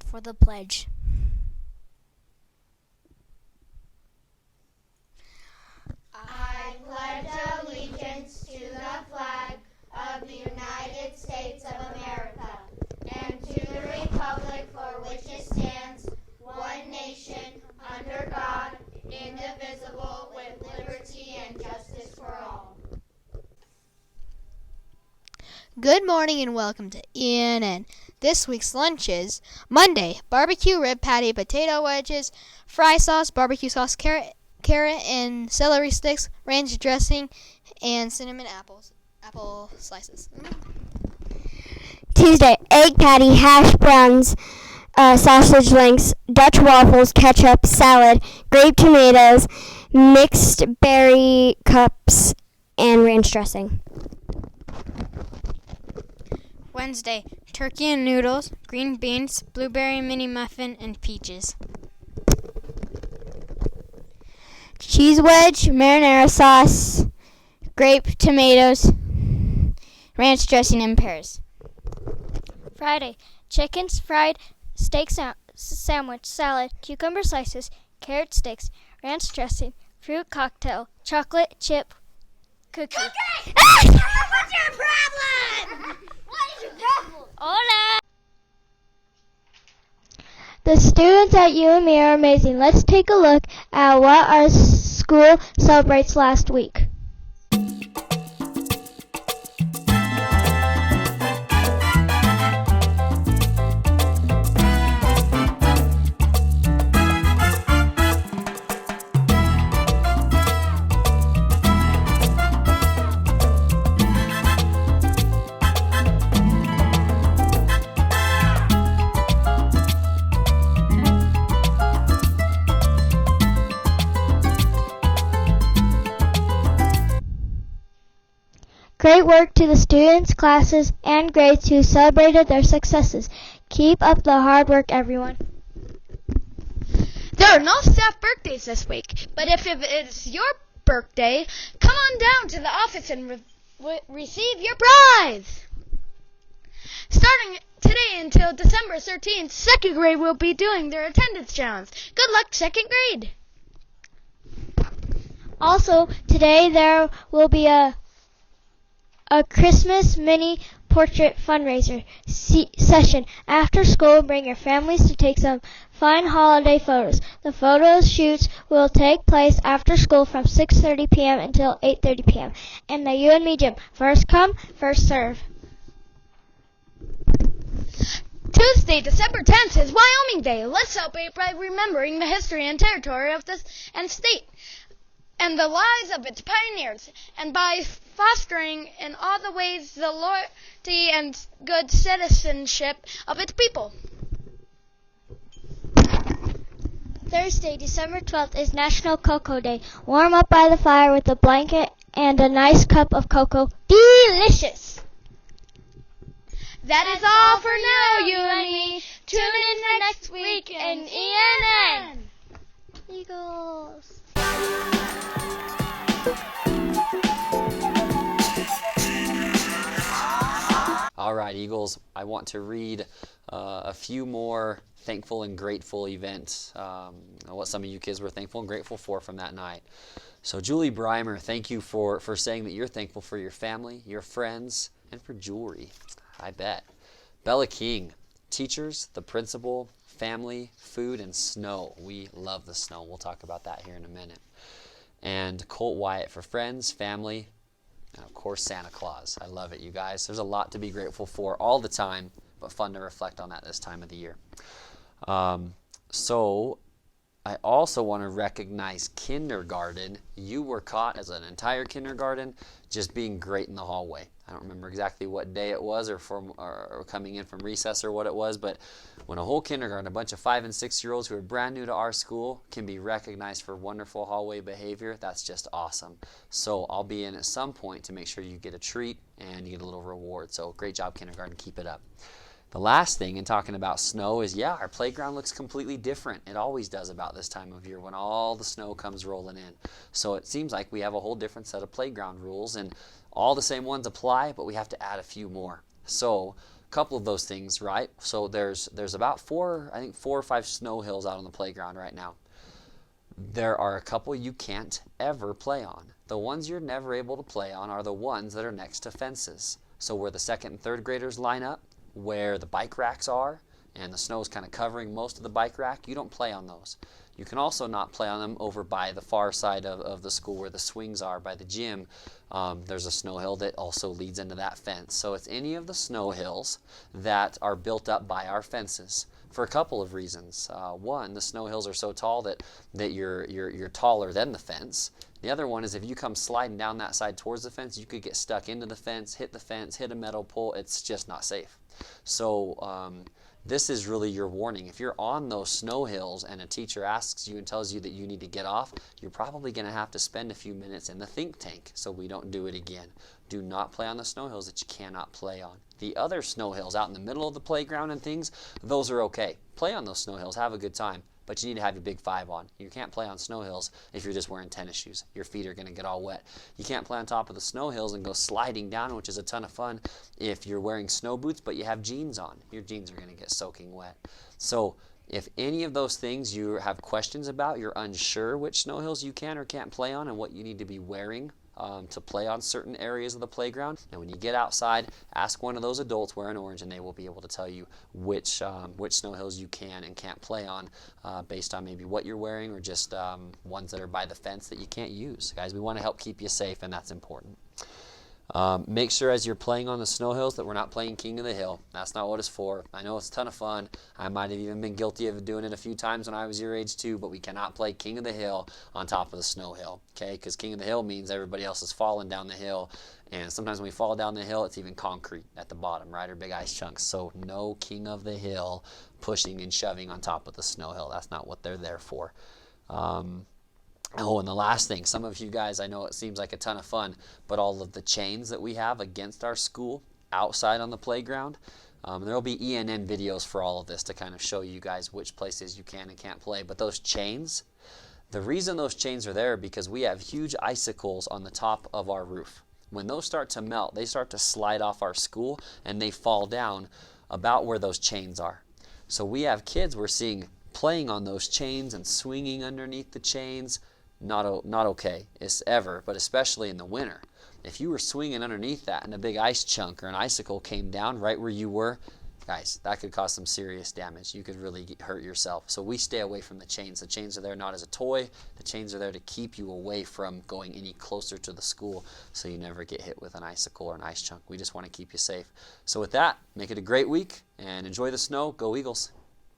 for the pledge. I pledge allegiance to the flag of the United States of America and to the republic for which it stands, one nation, under God, indivisible, with liberty and justice for all. Good morning and welcome to ENN. This week's lunch is Monday, barbecue rib patty, potato wedges, fry sauce, barbecue sauce, carrot and celery sticks, ranch dressing, and cinnamon apple slices. Tuesday, egg patty, hash browns, sausage links, Dutch waffles, ketchup, salad, grape tomatoes, mixed berry cups, and ranch dressing. Wednesday, turkey and noodles, green beans, blueberry mini muffin, and peaches. Cheese wedge, marinara sauce, grape tomatoes, ranch dressing, and pears. Friday, chickens fried, steak sandwich, salad, cucumber slices, carrot sticks, ranch dressing, fruit cocktail, chocolate chip cookie. What's your problem? What is your problem? Hola! The students at UME are amazing. Let's take a look at what our school celebrates last week. Great work to the students, classes, and grades who celebrated their successes. Keep up the hard work, everyone. There are no staff birthdays this week, but if it's your birthday, come on down to the office and receive your prize. Starting today until December 13th, second grade will be doing their attendance challenge. Good luck, second grade. Also, today there will be a Christmas mini portrait fundraiser session. After school, bring your families to take some fun holiday photos. The photo shoots will take place after school from 6:30 p.m. until 8:30 p.m. in the UNME gym. First come, first serve. Tuesday, December 10th is Wyoming Day. Let's celebrate by remembering the history and territory of this and state and the lives of its pioneers, and by fostering in all the ways the loyalty and good citizenship of its people. Thursday, December 12th is National Cocoa Day. Warm up by the fire with a blanket and a nice cup of cocoa. Delicious! That is all for now, you and me. Tune in next week in ENN. Eagles! All right, Eagles, I want to read a few more thankful and grateful events, what some of you kids were thankful and grateful for from that night. So Julie Breimer, thank you for saying that you're thankful for your family, your friends, and for jewelry. I bet. Bella King, teachers, the principal, family, food, and snow. We love the snow. We'll talk about that here in a minute. And Colt Wyatt for friends, family, and of course Santa Claus. I love it, you guys. There's a lot to be grateful for all the time, but fun to reflect on that this time of the year. So I also want to recognize kindergarten. You were caught as an entire kindergarten just being great in the hallway. I don't remember exactly what day it was or coming in from recess or what it was, but when a whole kindergarten, a bunch of 5- and 6-year-olds who are brand new to our school can be recognized for wonderful hallway behavior, that's just awesome. So I'll be in at some point to make sure you get a treat and you get a little reward. So great job, kindergarten. Keep it up. The last thing in talking about snow is, our playground looks completely different. It always does about this time of year when all the snow comes rolling in. So it seems like we have a whole different set of playground rules, and all the same ones apply, but we have to add a few more. So couple of those things, right? So there's about 4 or 5 snow hills out on the playground right now. There are a couple you can't ever play on. The ones you're never able to play on are the ones that are next to fences. So where the 2nd and 3rd graders line up, where the bike racks are, and the snow is kind of covering most of the bike rack, you don't play on those. You can also not play on them over by the far side of the school where the swings are by the gym. There's a snow hill that also leads into that fence. So it's any of the snow hills that are built up by our fences for a couple of reasons. One, the snow hills are so tall that you're taller than the fence. The other one is if you come sliding down that side towards the fence, you could get stuck into the fence, hit a metal pole. It's just not safe. So this is really your warning. If you're on those snow hills and a teacher asks you and tells you that you need to get off, you're probably going to have to spend a few minutes in the think tank so we don't do it again. Do not play on the snow hills that you cannot play on. The other snow hills out in the middle of the playground and things, those are okay. Play on those snow hills, have a good time. But you need to have your big 5 on. You can't play on snow hills if you're just wearing tennis shoes. Your feet are going to get all wet. You can't play on top of the snow hills and go sliding down, which is a ton of fun, if you're wearing snow boots but you have jeans on. Your jeans are going to get soaking wet. So if any of those things you have questions about, you're unsure which snow hills you can or can't play on and what you need to be wearing to play on certain areas of the playground. And when you get outside, ask one of those adults wearing orange and they will be able to tell you which snow hills you can and can't play on based on maybe what you're wearing or just ones that are by the fence that you can't use. Guys, we want to help keep you safe, and that's important. Make sure as you're playing on the snow hills that we're not playing King of the Hill. That's not what it's for. I know it's a ton of fun. I might have even been guilty of doing it a few times when I was your age too, but we cannot play King of the Hill on top of the snow hill, okay? Because King of the Hill means everybody else is falling down the hill, and sometimes when we fall down the hill, it's even concrete at the bottom, right, or big ice chunks. So no King of the Hill pushing and shoving on top of the snow hill. That's not what they're there for. Oh, and the last thing, some of you guys, I know it seems like a ton of fun, but all of the chains that we have against our school outside on the playground, there will be ENN videos for all of this to kind of show you guys which places you can and can't play. But those chains, the reason those chains are there because we have huge icicles on the top of our roof. When those start to melt, they start to slide off our school and they fall down about where those chains are. So we have kids we're seeing playing on those chains and swinging underneath the chains. Not okay, it's ever, but especially in the winter. If you were swinging underneath that and a big ice chunk or an icicle came down right where you were, guys, that could cause some serious damage. You could really hurt yourself. So we stay away from the chains. The chains are there not as a toy. The chains are there to keep you away from going any closer to the school so you never get hit with an icicle or an ice chunk. We just want to keep you safe. So with that, make it a great week and enjoy the snow. Go Eagles.